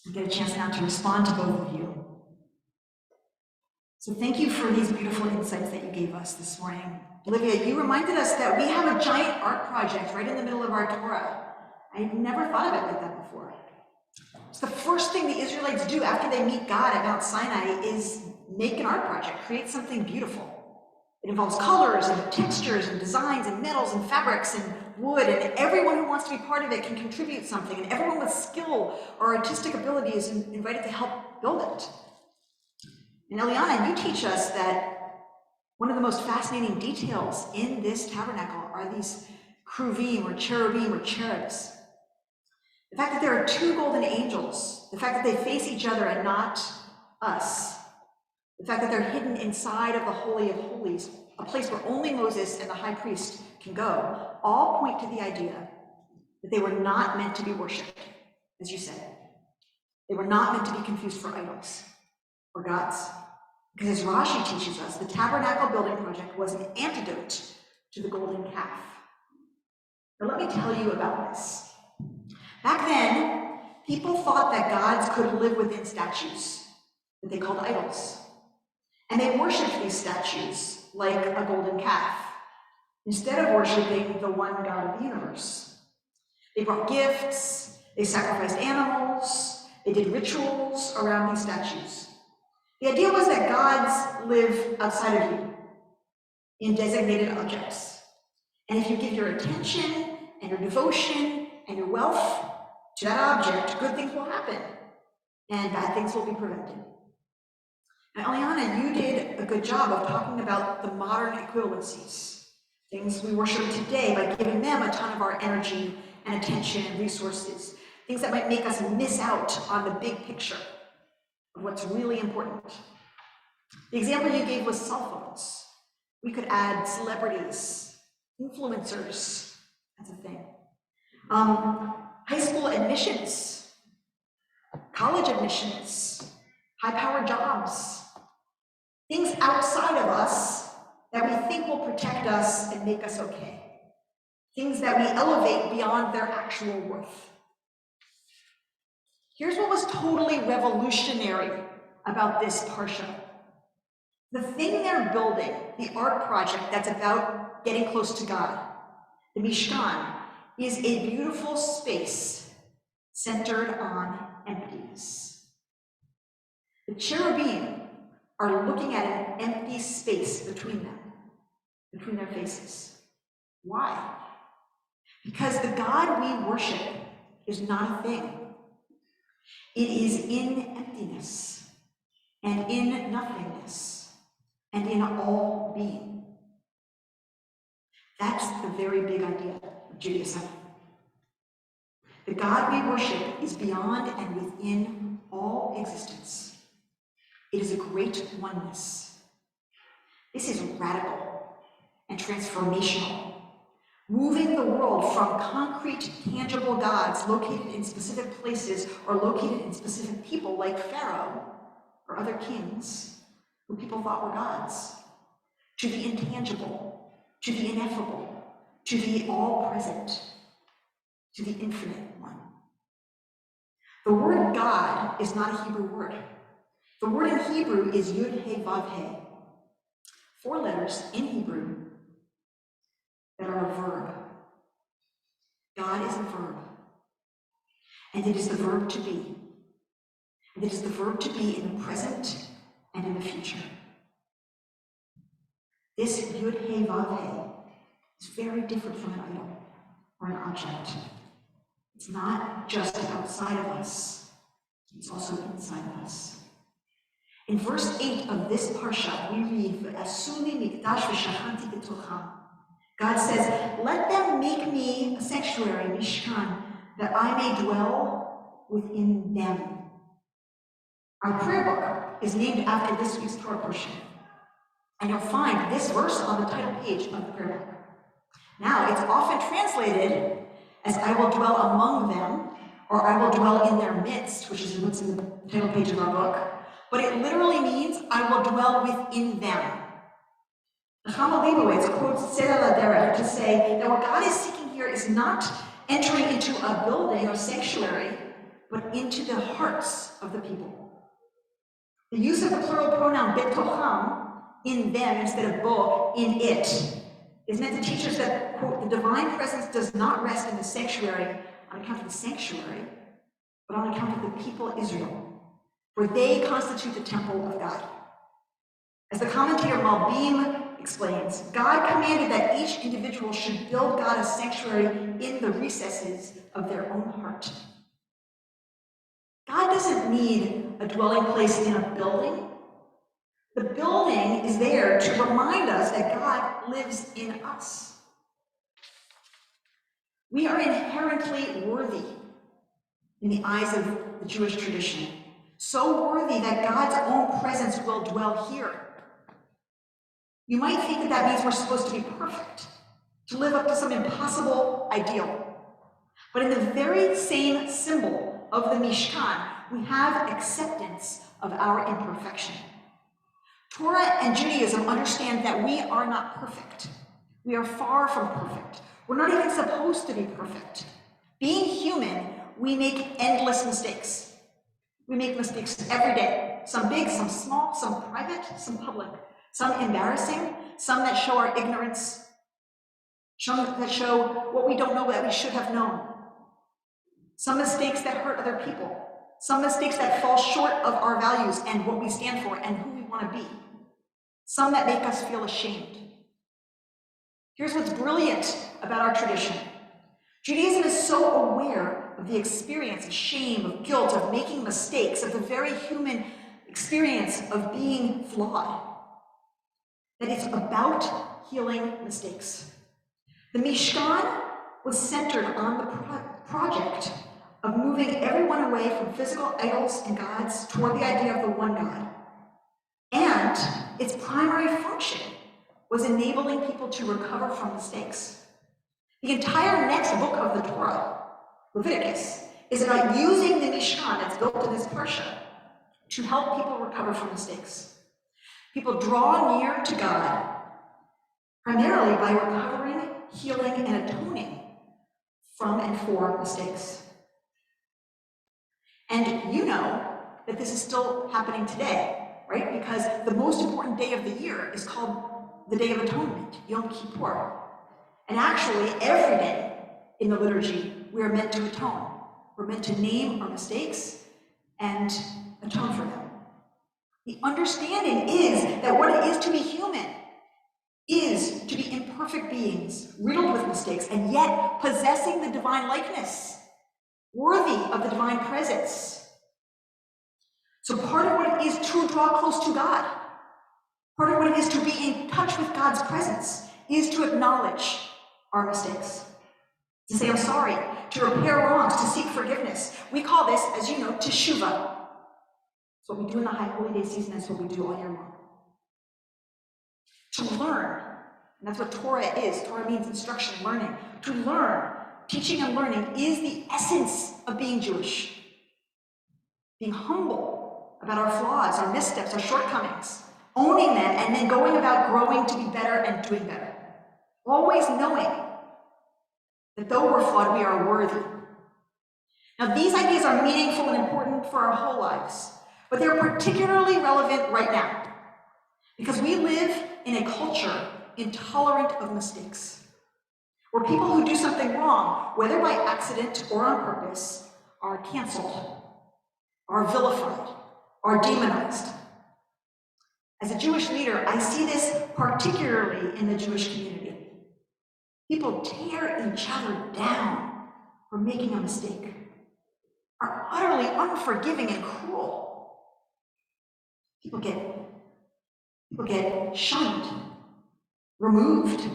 We get a chance now to respond to both of you. So thank you for these beautiful insights that you gave us this morning. Olivia, you reminded us that we have a giant art project right in the middle of our Torah. I never thought of it like that before. So the first thing the Israelites do after they meet God at Mount Sinai is make an art project, create something beautiful. It involves colors and textures and designs and metals and fabrics and wood, and everyone who wants to be part of it can contribute something, and everyone with skill or artistic ability is invited to help build it. And Eliana, you teach us that one of the most fascinating details in this tabernacle are these kruvim or cherubim or cherubs. The fact that there are two golden angels, the fact that they face each other and not us, the fact that they're hidden inside of the Holy of Holies, a place where only Moses and the high priest can go, all point to the idea that they were not meant to be worshipped, as you said. They were not meant to be confused for idols or gods. Because as Rashi teaches us, the tabernacle building project was an antidote to the golden calf. Now let me tell you about this. Back then, people thought that gods could live within statues that they called idols. And they worshipped these statues like a golden calf, instead of worshiping the one God of the universe. They brought gifts, they sacrificed animals, they did rituals around these statues. The idea was that gods live outside of you in designated objects. And if you give your attention and your devotion and your wealth to that object, good things will happen and bad things will be prevented. Now, Eliana, you did a good job of talking about the modern equivalencies, things we worship today by giving them a ton of our energy and attention and resources, things that might make us miss out on the big picture of what's really important. The example you gave was cell phones. We could add celebrities, influencers, that's a thing. High school admissions, college admissions, high-powered jobs, things outside of us that we think will protect us and make us okay, things that we elevate beyond their actual worth. Here's what was totally revolutionary about this parsha. The thing they're building, the art project that's about getting close to God, the Mishkan, is a beautiful space centered on emptiness. The cherubim are looking at an empty space between them, between their faces. Why? Because the God we worship is not a thing. It is in emptiness, and in nothingness, and in all being. That's the very big idea of Judaism. The God we worship is beyond and within all existence. It is a great oneness. This is radical and transformational, moving the world from concrete, tangible gods located in specific places or located in specific people like Pharaoh or other kings who people thought were gods, to the intangible, to the ineffable, to the all-present, to the infinite one. The word God is not a Hebrew word. The word in Hebrew is Yud He Vav He, 4 letters in Hebrew that are a verb. God is a verb, and it is the verb to be. And it is the verb to be in the present and in the future. This Yud He Vav He is very different from an idol or an object. It's not just outside of us, it's also inside of us. In verse 8 of this parsha, we read, "V'asu li mikdash v'shachanti b'tocham." God says, "Let them make me a sanctuary, Mishkan, that I may dwell within them." Our prayer book is named after this week's Torah portion, and you'll find this verse on the title page of the prayer book. Now, it's often translated as "I will dwell among them," or "I will dwell in their midst," which is what's in the title page of our book. But it literally means, "I will dwell within them." Chama Leibowitz quotes Tzedel HaDerech to say that what God is seeking here is not entering into a building or sanctuary, but into the hearts of the people. The use of the plural pronoun betocham, in them, instead of bo, in it, is meant to teach us that, quote, the divine presence does not rest in the sanctuary on account of the sanctuary, but on account of the people of Israel, for they constitute the temple of God. As the commentator Malbim explains, God commanded that each individual should build God a sanctuary in the recesses of their own heart. God doesn't need a dwelling place in a building. The building is there to remind us that God lives in us. We are inherently worthy in the eyes of the Jewish tradition, so worthy that God's own presence will dwell here. You might think that that means we're supposed to be perfect, to live up to some impossible ideal. But in the very same symbol of the Mishkan, we have acceptance of our imperfection. Torah and Judaism understand that we are not perfect. We are far from perfect. We're not even supposed to be perfect. Being human, we make endless mistakes. We make mistakes every day, some big, some small, some private, some public, some embarrassing, some that show our ignorance, some that show what we don't know that we should have known, some mistakes that hurt other people, some mistakes that fall short of our values and what we stand for and who we want to be, some that make us feel ashamed. Here's what's brilliant about our tradition. Judaism is so aware of the experience of shame, of guilt, of making mistakes, of the very human experience of being flawed, that it's about healing mistakes. The Mishkan was centered on the project of moving everyone away from physical idols and gods toward the idea of the one God. And its primary function was enabling people to recover from mistakes. The entire next book of the Torah, Leviticus, is about using the Mishkan that's built in this parsha to help people recover from mistakes. People draw near to God primarily by recovering, healing, and atoning from and for mistakes. And you know that this is still happening today, right? Because the most important day of the year is called the Day of Atonement, Yom Kippur. And actually, every day in the liturgy, we are meant to atone. We're meant to name our mistakes and atone for them. The understanding is that what it is to be human is to be imperfect beings, riddled with mistakes, and yet possessing the divine likeness, worthy of the divine presence. So part of what it is to draw close to God, part of what it is to be in touch with God's presence, is to acknowledge our mistakes, to say, I'm sorry, to repair wrongs, to seek forgiveness. We call this, as you know, teshuvah. It's what we do in the High Holy Day season, that's what we do all year long. To learn, and that's what Torah is. Torah means instruction, learning. To learn, teaching and learning is the essence of being Jewish. Being humble about our flaws, our missteps, our shortcomings, owning them, and then going about growing to be better and doing better. Always knowing that though we're flawed, we are worthy. Now, these ideas are meaningful and important for our whole lives, but they're particularly relevant right now because we live in a culture intolerant of mistakes, where people who do something wrong, whether by accident or on purpose, are canceled, are vilified, are demonized. As a Jewish leader, I see this particularly in the Jewish community. People tear each other down for making a mistake, are utterly unforgiving and cruel. People get shunned, removed,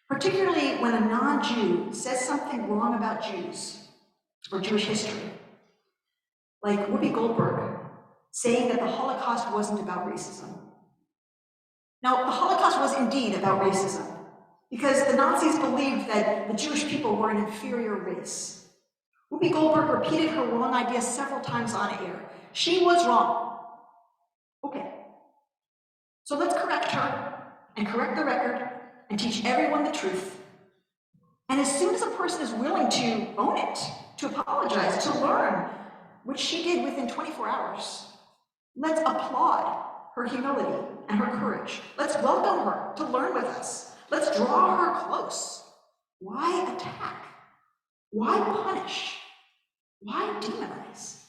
particularly when a non-Jew says something wrong about Jews or Jewish history, like Whoopi Goldberg saying that the Holocaust wasn't about racism. Now, the Holocaust was indeed about racism, because the Nazis believed that the Jewish people were an inferior race. Whoopi Goldberg repeated her wrong idea several times on air. She was wrong. Okay. So let's correct her and correct the record and teach everyone the truth. And as soon as a person is willing to own it, to apologize, to learn, which she did within 24 hours. Let's applaud her humility and her courage. Let's welcome her to learn with us. Let's draw her close. Why attack? Why punish? Why demonize?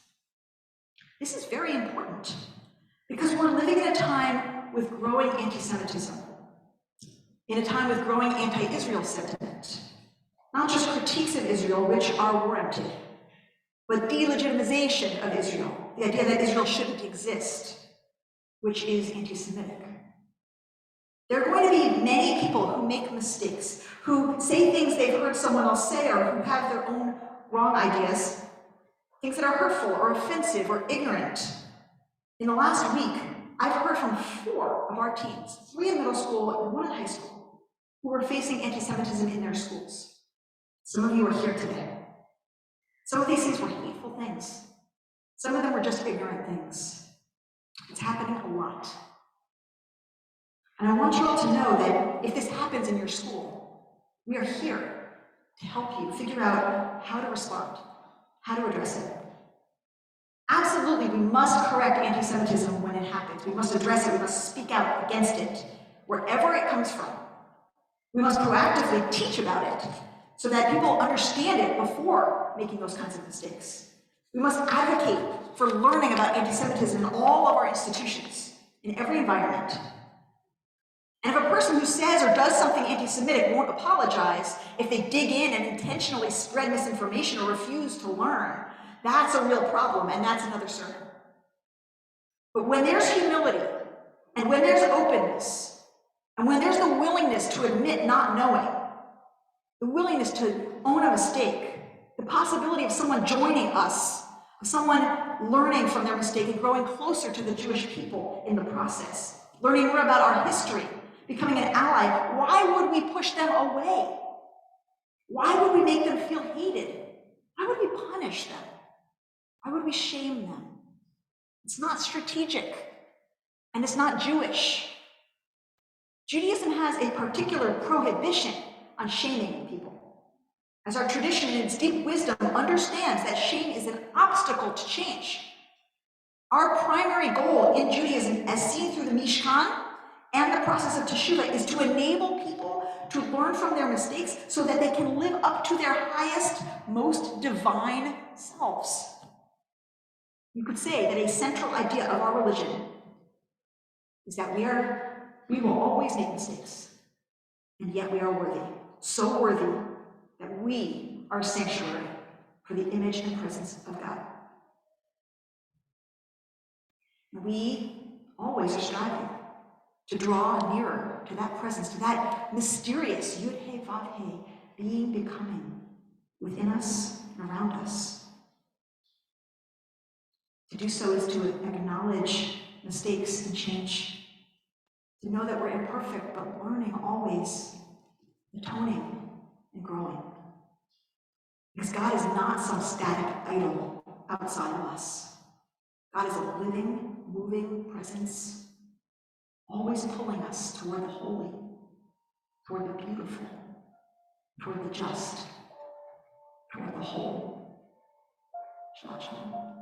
This is very important because we're living in a time with growing anti-Semitism, in a time with growing anti-Israel sentiment, not just critiques of Israel, which are warranted, but delegitimization of Israel, the idea that Israel shouldn't exist, which is anti-Semitic. There are going to be many people who make mistakes, who say things they've heard someone else say, or who have their own wrong ideas, things that are hurtful or offensive or ignorant. In the last week, I've heard from 4 of our teens, 3 in middle school and 1 in high school, who are facing anti-Semitism in their schools. Some of you are here today. Some of these things were hateful things. Some of them were just ignorant things. It's happening a lot. And I want you all to know that if this happens in your school, we are here to help you figure out how to respond, how to address it. Absolutely, we must correct anti-Semitism when it happens. We must address it. We must speak out against it, wherever it comes from. We must proactively teach about it so that people understand it before making those kinds of mistakes. We must advocate for learning about anti-Semitism in all of our institutions, in every environment. And if a person who says or does something anti-Semitic won't apologize, if they dig in and intentionally spread misinformation or refuse to learn, that's a real problem, and that's another sermon. But when there's humility, and when there's openness, and when there's the willingness to admit not knowing, the willingness to own a mistake, the possibility of someone joining us, of someone learning from their mistake and growing closer to the Jewish people in the process, learning more about our history, becoming an ally, why would we push them away? Why would we make them feel hated? Why would we punish them? Why would we shame them? It's not strategic, and it's not Jewish. Judaism has a particular prohibition on shaming people, as our tradition in its deep wisdom understands that shame is an obstacle to change. Our primary goal in Judaism, as seen through the Mishkan and the process of Teshuvah, is to enable people to learn from their mistakes so that they can live up to their highest, most divine selves. You could say that a central idea of our religion is that we will always make mistakes, and yet we are worthy, so worthy that we are a sanctuary for the image and presence of God. We always are striving to draw nearer to that presence, to that mysterious Yud He Vav He being becoming within us and around us. To do so is to acknowledge mistakes and change, to know that we're imperfect, but learning always, atoning and growing. Because God is not some static idol outside of us. God is a living, moving presence, always pulling us toward the holy, toward the beautiful, toward the just, toward the whole. Shabbat shalom.